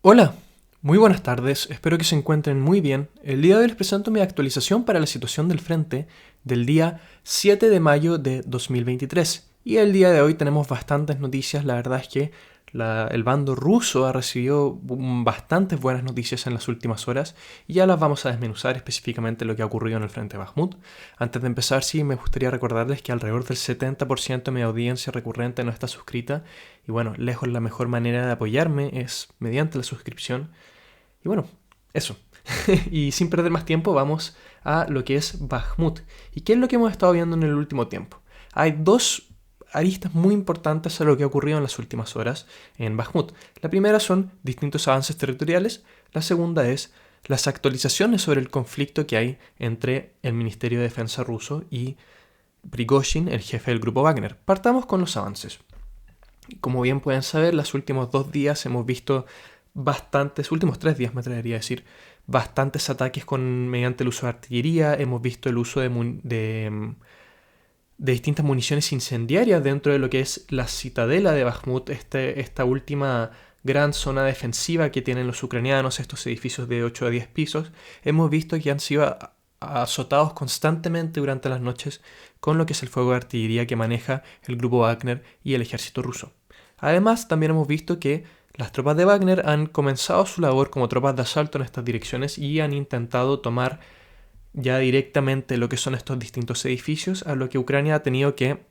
Hola, muy buenas tardes, espero que se encuentren muy bien. El día de hoy les presento mi actualización para la situación del frente del día 7 de mayo de 2023. Y el día de hoy tenemos bastantes noticias, la verdad es que el bando ruso ha recibido bastantes buenas noticias en las últimas horas y ya las vamos a desmenuzar específicamente lo que ha ocurrido en el frente de Bakhmut. Antes de empezar, sí, me gustaría recordarles que alrededor del 70% de mi audiencia recurrente no está suscrita y bueno, lejos la mejor manera de apoyarme es mediante la suscripción. Y bueno, eso. Y sin perder más tiempo, vamos a lo que es Bakhmut. ¿Y qué es lo que hemos estado viendo en el último tiempo? Hay dos aristas muy importantes a lo que ha ocurrido en las últimas horas en Bakhmut. La primera son distintos avances territoriales, la segunda es las actualizaciones sobre el conflicto que hay entre el Ministerio de Defensa ruso y Prigozhin, el jefe del grupo Wagner. Partamos con los avances. Como bien pueden saber, los últimos 2 días hemos visto últimos 3 días me atrevería a decir, bastantes ataques mediante el uso de artillería, hemos visto el uso de distintas municiones incendiarias dentro de lo que es la citadela de Bakhmut, esta última gran zona defensiva que tienen los ucranianos, estos edificios de 8 a 10 pisos, hemos visto que han sido azotados constantemente durante las noches con lo que es el fuego de artillería que maneja el grupo Wagner y el ejército ruso. Además, también hemos visto que las tropas de Wagner han comenzado su labor como tropas de asalto en estas direcciones y han intentado tomar ya directamente lo que son estos distintos edificios, a lo que Ucrania ha tenido que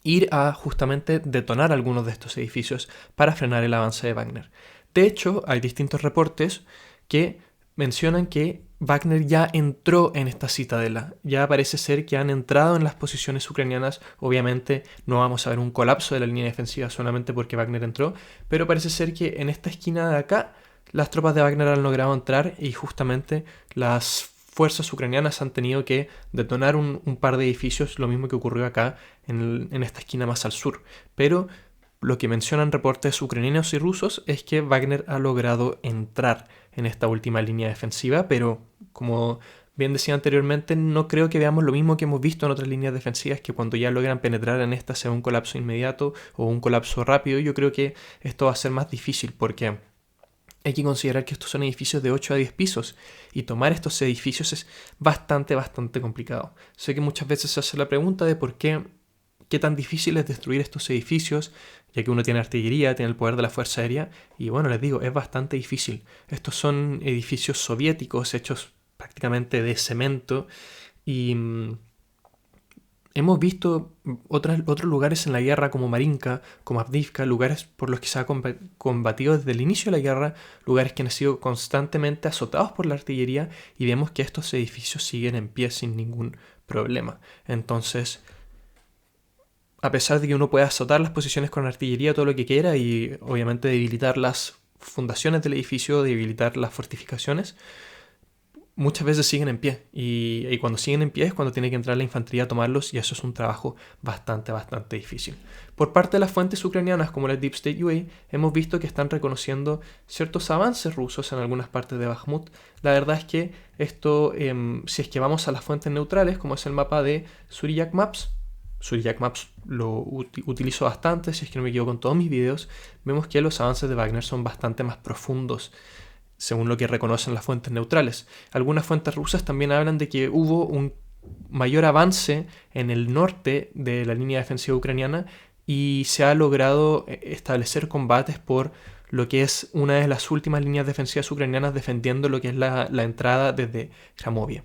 ir a justamente detonar algunos de estos edificios para frenar el avance de Wagner. De hecho, hay distintos reportes que mencionan que Wagner ya entró en esta citadela, ya parece ser que han entrado en las posiciones ucranianas. Obviamente no vamos a ver un colapso de la línea defensiva solamente porque Wagner entró, pero parece ser que en esta esquina de acá las tropas de Wagner han logrado entrar y justamente las fuerzas ucranianas han tenido que detonar un par de edificios, lo mismo que ocurrió acá en esta esquina más al sur. Pero lo que mencionan reportes ucranianos y rusos es que Wagner ha logrado entrar en esta última línea defensiva, pero como bien decía anteriormente, no creo que veamos lo mismo que hemos visto en otras líneas defensivas, que cuando ya logran penetrar en esta sea un colapso inmediato o un colapso rápido. Yo creo que esto va a ser más difícil porque hay que considerar que estos son edificios de 8 a 10 pisos y tomar estos edificios es bastante complicado. Sé que muchas veces se hace la pregunta de qué tan difícil es destruir estos edificios, ya que uno tiene artillería, tiene el poder de la Fuerza Aérea, y bueno, les digo, es bastante difícil. Estos son edificios soviéticos hechos prácticamente de cemento y hemos visto otros lugares en la guerra como Marinka, como Avdiivka, lugares por los que se ha combatido desde el inicio de la guerra, lugares que han sido constantemente azotados por la artillería y vemos que estos edificios siguen en pie sin ningún problema. Entonces, a pesar de que uno pueda azotar las posiciones con artillería todo lo que quiera y obviamente debilitar las fundaciones del edificio, debilitar las fortificaciones, muchas veces siguen en pie y cuando siguen en pie es cuando tiene que entrar la infantería a tomarlos y eso es un trabajo bastante difícil. Por parte de las fuentes ucranianas como la Deep State UA hemos visto que están reconociendo ciertos avances rusos en algunas partes de Bakhmut. La verdad es que esto, si es que vamos a las fuentes neutrales como es el mapa de Suryak Maps lo utilizo bastante, si es que no me equivoco en todos mis videos, vemos que los avances de Wagner son bastante más profundos según lo que reconocen las fuentes neutrales. Algunas fuentes rusas también hablan de que hubo un mayor avance en el norte de la línea defensiva ucraniana y se ha logrado establecer combates por lo que es una de las últimas líneas defensivas ucranianas defendiendo lo que es la entrada desde Kramovia.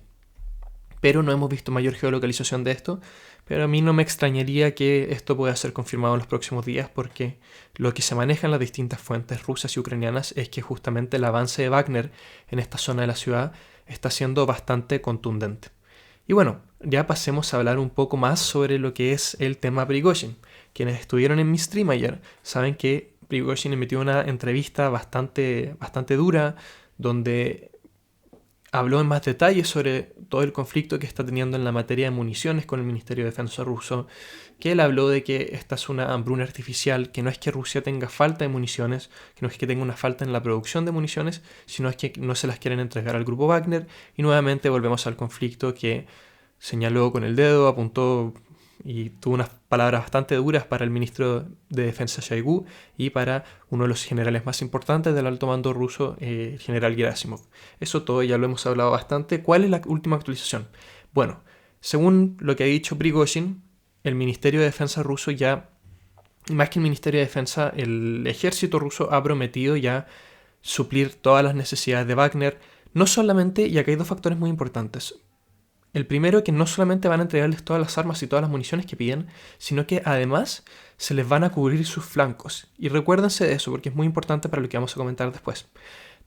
Pero no hemos visto mayor geolocalización de esto, pero a mí no me extrañaría que esto pueda ser confirmado en los próximos días porque lo que se maneja en las distintas fuentes rusas y ucranianas es que justamente el avance de Wagner en esta zona de la ciudad está siendo bastante contundente. Y bueno, ya pasemos a hablar un poco más sobre lo que es el tema Prigozhin. Quienes estuvieron en mi stream ayer saben que Prigozhin emitió una entrevista bastante dura donde habló en más detalle sobre todo el conflicto que está teniendo en la materia de municiones con el Ministerio de Defensa ruso, que él habló de que esta es una hambruna artificial, que no es que Rusia tenga falta de municiones, que no es que tenga una falta en la producción de municiones, sino es que no se las quieren entregar al grupo Wagner, y nuevamente volvemos al conflicto que señaló con el dedo, apuntó y tuvo unas palabras bastante duras para el ministro de Defensa Shoigu y para uno de los generales más importantes del alto mando ruso, el general Gerasimov. Eso todo ya lo hemos hablado bastante. ¿Cuál es la última actualización? Bueno, según lo que ha dicho Prigozhin, el Ministerio de Defensa ruso ya, más que el Ministerio de Defensa, el ejército ruso ha prometido ya suplir todas las necesidades de Wagner. No solamente, y acá hay dos factores muy importantes. El primero, que no solamente van a entregarles todas las armas y todas las municiones que piden, sino que además se les van a cubrir sus flancos. Y recuérdense de eso, porque es muy importante para lo que vamos a comentar después.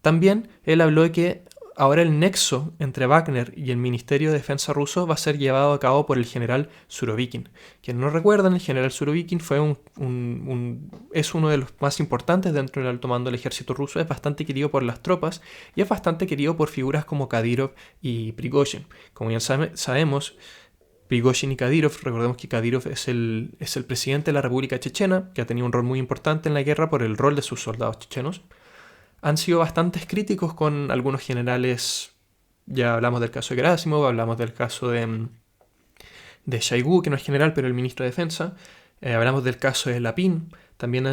También él habló de que ahora el nexo entre Wagner y el Ministerio de Defensa ruso va a ser llevado a cabo por el general Surovikin. Quienes no recuerdan, el general Surovikin fue es uno de los más importantes dentro del alto mando del ejército ruso, es bastante querido por las tropas y es bastante querido por figuras como Kadyrov y Prigozhin. Como ya sabemos, Prigozhin y Kadyrov, recordemos que Kadyrov es el presidente de la República Chechena, que ha tenido un rol muy importante en la guerra por el rol de sus soldados chechenos. Han sido bastante críticos con algunos generales. Ya hablamos del caso de Gerasimov, hablamos del caso de Shoigu, que no es general, pero el ministro de Defensa. Hablamos del caso de Lapin, también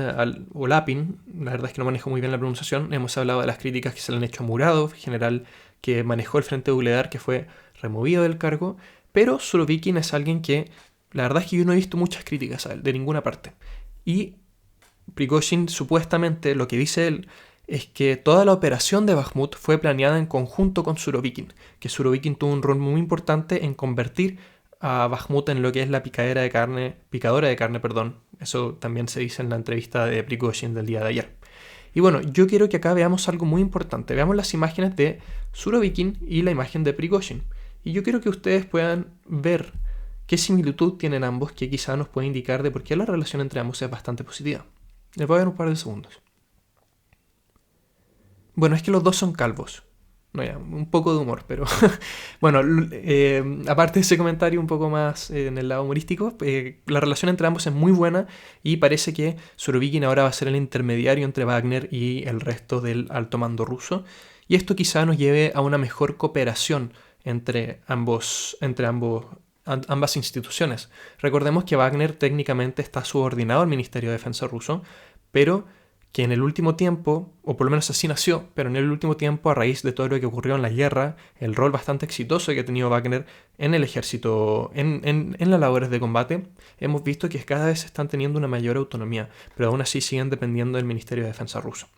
o Lapin, la verdad es que no manejo muy bien la pronunciación. Hemos hablado de las críticas que se le han hecho a Muradov, general que manejó el frente de Ugledar, que fue removido del cargo. Pero Surovikin es alguien que, la verdad es que yo no he visto muchas críticas a él, de ninguna parte. Y Prigozhin, supuestamente, lo que dice él es que toda la operación de Bakhmut fue planeada en conjunto con Surovikin, que Surovikin tuvo un rol muy importante en convertir a Bakhmut en lo que es la picadora de carne, eso también se dice en la entrevista de Prigozhin del día de ayer. Y bueno, yo quiero que acá veamos algo muy importante, veamos las imágenes de Surovikin y la imagen de Prigozhin, y yo quiero que ustedes puedan ver qué similitud tienen ambos, que quizá nos puede indicar de por qué la relación entre ambos es bastante positiva. Les voy a dar un par de segundos. Bueno, es que los dos son calvos. No, ya, un poco de humor, pero bueno, aparte de ese comentario un poco más en el lado humorístico, la relación entre ambos es muy buena y parece que Surovikin ahora va a ser el intermediario entre Wagner y el resto del alto mando ruso, y esto quizá nos lleve a una mejor cooperación entre ambas instituciones. Recordemos que Wagner técnicamente está subordinado al Ministerio de Defensa ruso, pero que en el último tiempo, o por lo menos así nació, pero en el último tiempo, a raíz de todo lo que ocurrió en la guerra, el rol bastante exitoso que ha tenido Wagner en el ejército, en las labores de combate, hemos visto que cada vez están teniendo una mayor autonomía, pero aún así siguen dependiendo del Ministerio de Defensa ruso.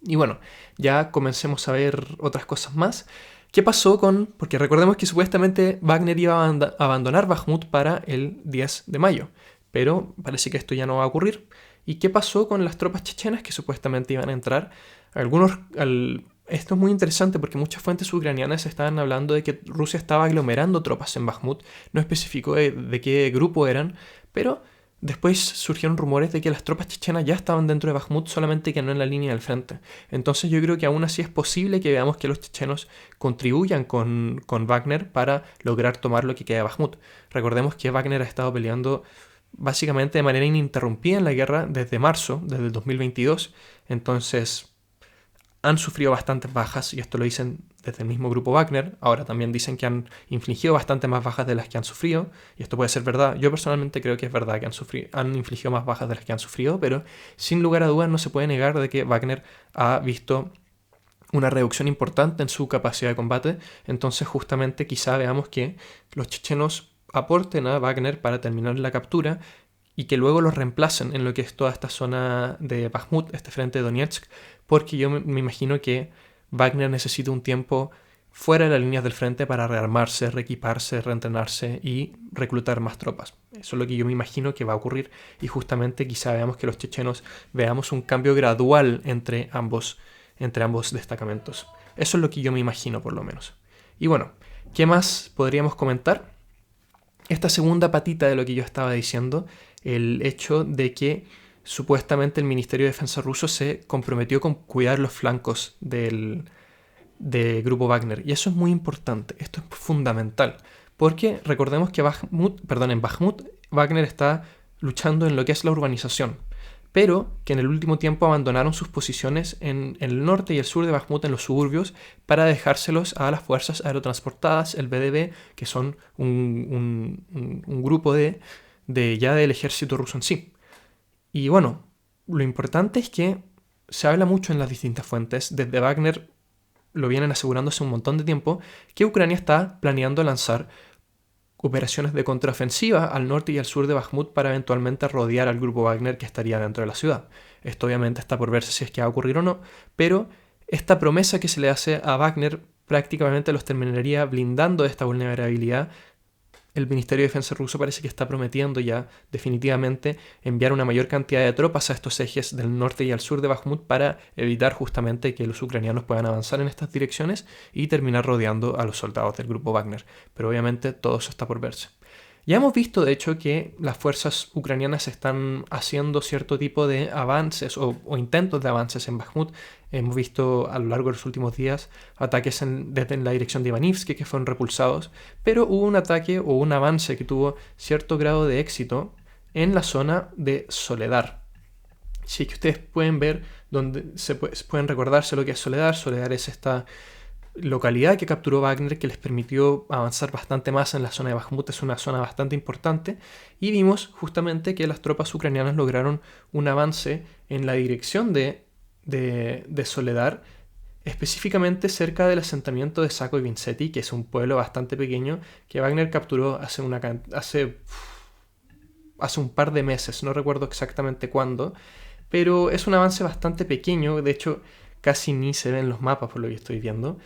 Y bueno, ya comencemos a ver otras cosas más. ¿Qué pasó porque recordemos que supuestamente Wagner iba a abandonar Bakhmut para el 10 de mayo, pero parece que esto ya no va a ocurrir. ¿Y qué pasó con las tropas chechenas que supuestamente iban a entrar? Esto es muy interesante porque muchas fuentes ucranianas estaban hablando de que Rusia estaba aglomerando tropas en Bakhmut. No especificó de qué grupo eran, pero después surgieron rumores de que las tropas chechenas ya estaban dentro de Bakhmut, solamente que no en la línea del frente. Entonces yo creo que aún así es posible que veamos que los chechenos contribuyan con Wagner para lograr tomar lo que queda de Bakhmut. Recordemos que Wagner ha estado peleando básicamente de manera ininterrumpida en la guerra desde marzo, desde el 2022, entonces han sufrido bastantes bajas, y esto lo dicen desde el mismo grupo Wagner. Ahora también dicen que han infligido bastante más bajas de las que han sufrido, y esto puede ser verdad. Yo personalmente creo que es verdad que han infligido más bajas de las que han sufrido, pero sin lugar a dudas no se puede negar de que Wagner ha visto una reducción importante en su capacidad de combate. Entonces justamente quizá veamos que los chechenos aporten a Wagner para terminar la captura y que luego los reemplacen en lo que es toda esta zona de Bakhmut, este frente de Donetsk, porque yo me imagino que Wagner necesita un tiempo fuera de las líneas del frente para rearmarse, reequiparse, reentrenarse y reclutar más tropas. Eso es lo que yo me imagino que va a ocurrir, y justamente quizá veamos que los chechenos veamos un cambio gradual entre ambos destacamentos. Eso es lo que yo me imagino, por lo menos. Y bueno, ¿qué más podríamos comentar? Esta segunda patita de lo que yo estaba diciendo, el hecho de que supuestamente el Ministerio de Defensa ruso se comprometió con cuidar los flancos del grupo Wagner. Y eso es muy importante, esto es fundamental, porque recordemos que en Bakhmut Wagner está luchando en lo que es la urbanización, pero que en el último tiempo abandonaron sus posiciones en el norte y el sur de Bakhmut, en los suburbios, para dejárselos a las fuerzas aerotransportadas, el BDB, que son un grupo ya del ejército ruso en sí. Y bueno, lo importante es que se habla mucho en las distintas fuentes, desde Wagner lo vienen asegurando hace un montón de tiempo, que Ucrania está planeando lanzar operaciones de contraofensiva al norte y al sur de Bakhmut para eventualmente rodear al grupo Wagner que estaría dentro de la ciudad. Esto obviamente está por verse si es que va a ocurrir o no, pero esta promesa que se le hace a Wagner prácticamente los terminaría blindando de esta vulnerabilidad. El Ministerio de Defensa ruso parece que está prometiendo ya definitivamente enviar una mayor cantidad de tropas a estos ejes del norte y al sur de Bakhmut para evitar justamente que los ucranianos puedan avanzar en estas direcciones y terminar rodeando a los soldados del grupo Wagner. Pero obviamente todo eso está por verse. Ya hemos visto, de hecho, que las fuerzas ucranianas están haciendo cierto tipo de avances o intentos de avances en Bakhmut. Hemos visto a lo largo de los últimos días ataques desde la dirección de Ivanivsky que fueron repulsados, pero hubo un ataque o un avance que tuvo cierto grado de éxito en la zona de Soledar. Si es que ustedes pueden ver, pueden recordarse lo que es Soledar. Soledar es esta localidad que capturó Wagner, que les permitió avanzar bastante más en la zona de Bakhmut. Es una zona bastante importante, y vimos justamente que las tropas ucranianas lograron un avance en la dirección de Soledar, específicamente cerca del asentamiento de Sako y Vincetti, que es un pueblo bastante pequeño que Wagner capturó hace un par de meses, no recuerdo exactamente cuándo, pero es un avance bastante pequeño. De hecho casi ni se ven los mapas por lo que estoy viendo.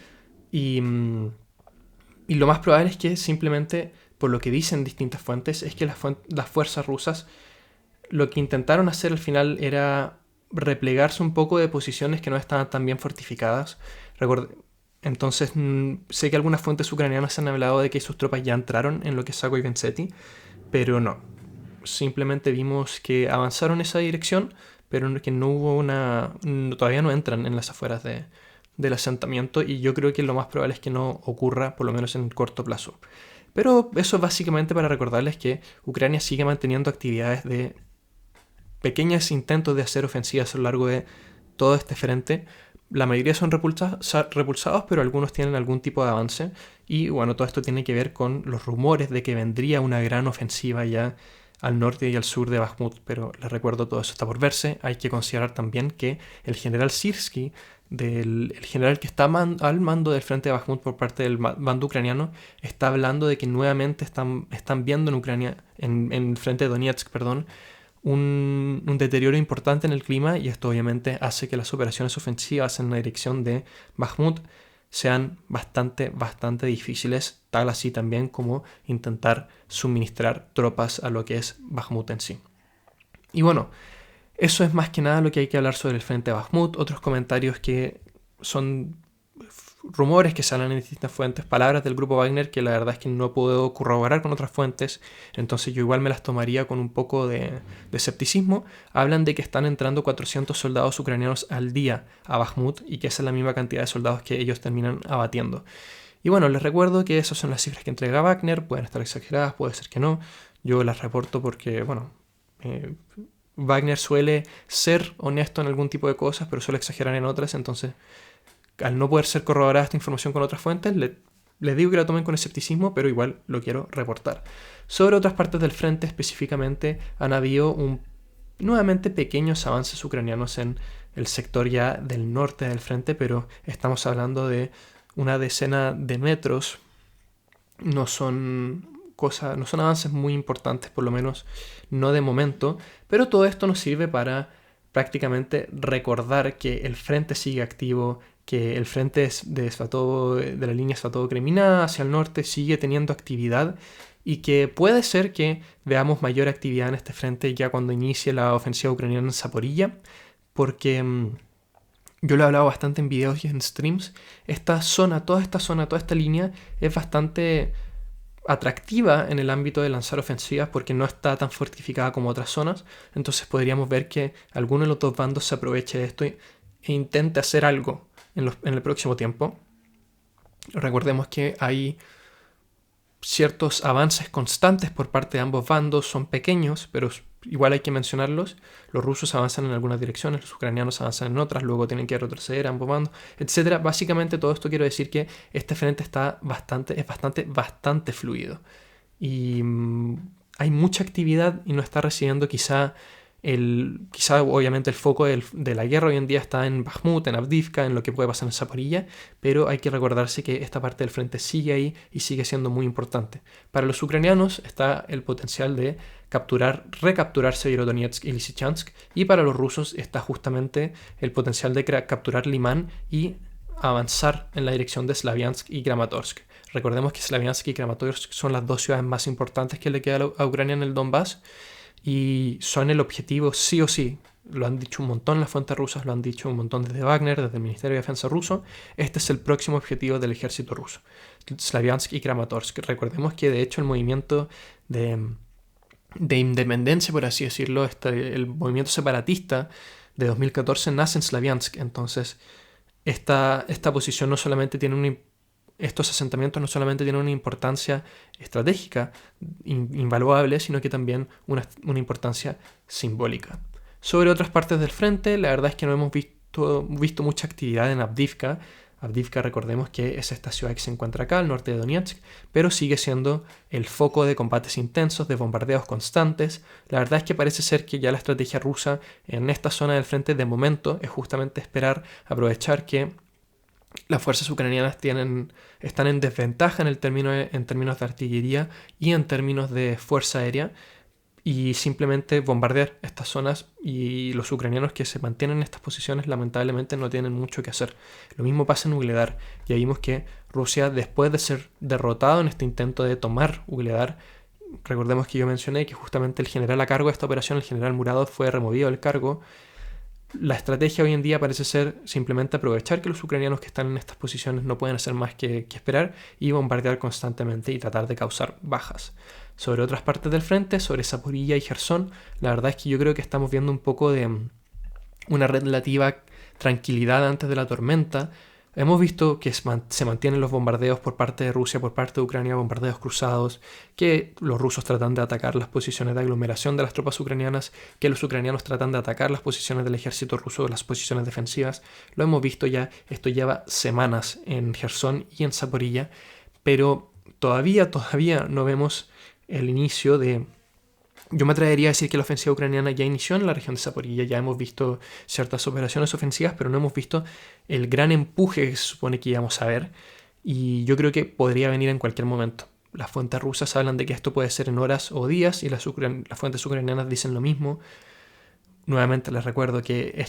Y lo más probable es que simplemente, por lo que dicen distintas fuentes, es que las fuerzas rusas lo que intentaron hacer al final era replegarse un poco de posiciones que no estaban tan bien fortificadas. Entonces, sé que algunas fuentes ucranianas han hablado de que sus tropas ya entraron en lo que es Sako y Vincetti, pero no. Simplemente vimos que avanzaron en esa dirección, pero que no hubo todavía no entran en las afueras del asentamiento, y yo creo que lo más probable es que no ocurra, por lo menos en el corto plazo. Pero eso es básicamente para recordarles que Ucrania sigue manteniendo actividades de pequeños intentos de hacer ofensivas a lo largo de todo este frente. La mayoría son repulsados, pero algunos tienen algún tipo de avance. Y bueno, todo esto tiene que ver con los rumores de que vendría una gran ofensiva ya al norte y al sur de Bakhmut. Pero les recuerdo, todo eso está por verse. Hay que considerar también que el general Sirsky, el general que está al mando del frente de Bakhmut por parte del bando ucraniano, está hablando de que nuevamente están viendo en Ucrania, en el frente de Donetsk, un deterioro importante en el clima, y esto obviamente hace que las operaciones ofensivas en la dirección de Bakhmut sean bastante difíciles, tal así también como intentar suministrar tropas a lo que es Bakhmut en sí. Y bueno, eso es más que nada lo que hay que hablar sobre el frente de Bakhmut. Otros comentarios que son rumores que salen en distintas fuentes, palabras del grupo Wagner que la verdad es que no puedo corroborar con otras fuentes, entonces yo igual me las tomaría con un poco de escepticismo. Hablan de que están entrando 400 soldados ucranianos al día a Bakhmut, y que esa es la misma cantidad de soldados que ellos terminan abatiendo. Y bueno, les recuerdo que esas son las cifras que entrega Wagner. Pueden estar exageradas, puede ser que no. Yo las reporto porque, bueno, Wagner suele ser honesto en algún tipo de cosas, pero suele exagerar en otras. Entonces, al no poder ser corroborada esta información con otras fuentes, les digo que la tomen con escepticismo, pero igual lo quiero reportar. Sobre otras partes del frente específicamente, han habido nuevamente pequeños avances ucranianos en el sector ya del norte del frente, pero estamos hablando de una decena de metros. No son avances muy importantes, por lo menos no de momento, pero todo esto nos sirve para prácticamente recordar que el frente sigue activo, que el frente de la línea Svatovo-Kreminna hacia el norte sigue teniendo actividad, y que puede ser que veamos mayor actividad en este frente ya cuando inicie la ofensiva ucraniana en Zaporilla, porque yo lo he hablado bastante en videos y en streams. Toda esta línea es bastante atractiva en el ámbito de lanzar ofensivas porque no está tan fortificada como otras zonas. Entonces podríamos ver que alguno de los dos bandos se aproveche de esto e intente hacer algo en el próximo tiempo. Recordemos que hay ciertos avances constantes por parte de ambos bandos, son pequeños, pero igual hay que mencionarlos. Los rusos avanzan en algunas direcciones, los ucranianos avanzan en otras, luego tienen que retroceder a ambos bandos, etc. Básicamente todo esto quiero decir que este frente está bastante fluido. Y hay mucha actividad y no está recibiendo quizá obviamente el foco de la guerra hoy en día está en Bakhmut, en Avdiivka, en lo que puede pasar en Zaporilla, pero hay que recordarse que esta parte del frente sigue ahí y sigue siendo muy importante. Para los ucranianos está el potencial de recapturar Severodonetsk y Lysychansk, y para los rusos está justamente el potencial de capturar Limán y avanzar en la dirección de Slaviansk y Kramatorsk. Recordemos que Slaviansk y Kramatorsk son las dos ciudades más importantes que le queda a Ucrania en el Donbass, y son el objetivo sí o sí. Lo han dicho un montón las fuentes rusas, lo han dicho un montón desde Wagner, desde el Ministerio de Defensa ruso. Este es el próximo objetivo del ejército ruso, Slaviansk y Kramatorsk. Recordemos que de hecho el movimiento de independencia, por así decirlo, el movimiento separatista de 2014 nace en Slaviansk. Entonces esta posición no solamente tiene estos asentamientos no solamente tienen una importancia estratégica invaluable, sino que también una importancia simbólica. Sobre otras partes del frente, la verdad es que no hemos visto mucha actividad en Avdiivka. Avdiivka, recordemos que es esta ciudad que se encuentra acá, al norte de Donetsk, pero sigue siendo el foco de combates intensos, de bombardeos constantes. La verdad es que parece ser que ya la estrategia rusa en esta zona del frente de momento es justamente aprovechar que las fuerzas ucranianas están en desventaja en términos de artillería y en términos de fuerza aérea, y simplemente bombardear estas zonas, y los ucranianos que se mantienen en estas posiciones lamentablemente no tienen mucho que hacer. Lo mismo pasa en Ugledar. Ya vimos que Rusia, después de ser derrotado en este intento de tomar Ugledar, recordemos que yo mencioné que justamente el general a cargo de esta operación, el general Muradov, fue removido del cargo. La estrategia hoy en día parece ser simplemente aprovechar que los ucranianos que están en estas posiciones no pueden hacer más que esperar y bombardear constantemente y tratar de causar bajas. Sobre otras partes del frente, sobre Zaporilla y Gerson, la verdad es que yo creo que estamos viendo un poco de una relativa tranquilidad antes de la tormenta. Hemos visto que se mantienen los bombardeos por parte de Rusia, por parte de Ucrania, bombardeos cruzados, que los rusos tratan de atacar las posiciones de aglomeración de las tropas ucranianas, que los ucranianos tratan de atacar las posiciones del ejército ruso, las posiciones defensivas. Lo hemos visto ya, esto lleva semanas en Gerson y en Zaporilla, pero todavía no vemos el inicio de... Yo me atrevería a decir que la ofensiva ucraniana ya inició en la región de Zaporilla, ya hemos visto ciertas operaciones ofensivas, pero no hemos visto el gran empuje que se supone que íbamos a ver, y yo creo que podría venir en cualquier momento. Las fuentes rusas hablan de que esto puede ser en horas o días, y las fuentes ucranianas dicen lo mismo. Nuevamente les recuerdo que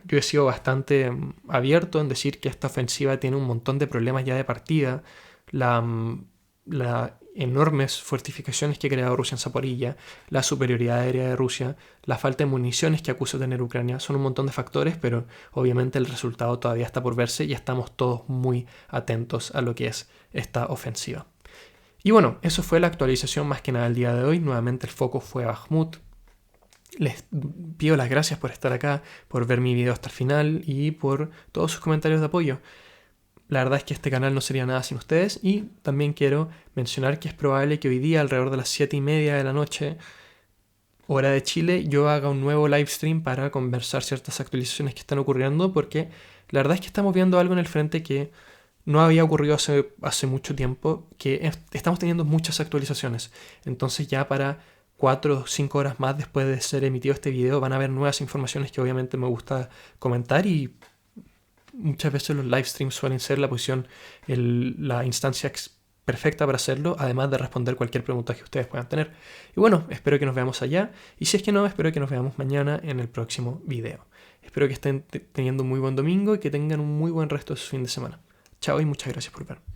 yo he sido bastante abierto en decir que esta ofensiva tiene un montón de problemas ya de partida. Las enormes fortificaciones que ha creado Rusia en Zaporilla, la superioridad aérea de Rusia, la falta de municiones que acusa de tener Ucrania, son un montón de factores, pero obviamente el resultado todavía está por verse y estamos todos muy atentos a lo que es esta ofensiva. Y bueno, eso fue la actualización más que nada el día de hoy. Nuevamente el foco fue a Bakhmut. Les pido las gracias por estar acá, por ver mi video hasta el final y por todos sus comentarios de apoyo. La verdad es que este canal no sería nada sin ustedes, y también quiero mencionar que es probable que hoy día, alrededor de las 7:30 de la noche, hora de Chile, yo haga un nuevo live stream para conversar ciertas actualizaciones que están ocurriendo, porque la verdad es que estamos viendo algo en el frente que no había ocurrido hace mucho tiempo, que estamos teniendo muchas actualizaciones. Entonces ya para 4 o 5 horas más después de ser emitido este video van a haber nuevas informaciones que obviamente me gusta comentar, y muchas veces los live streams suelen ser la instancia perfecta para hacerlo, además de responder cualquier pregunta que ustedes puedan tener. Y bueno, espero que nos veamos allá, y si es que no, espero que nos veamos mañana en el próximo video. Espero que estén teniendo un muy buen domingo y que tengan un muy buen resto de su fin de semana. Chao y muchas gracias por ver.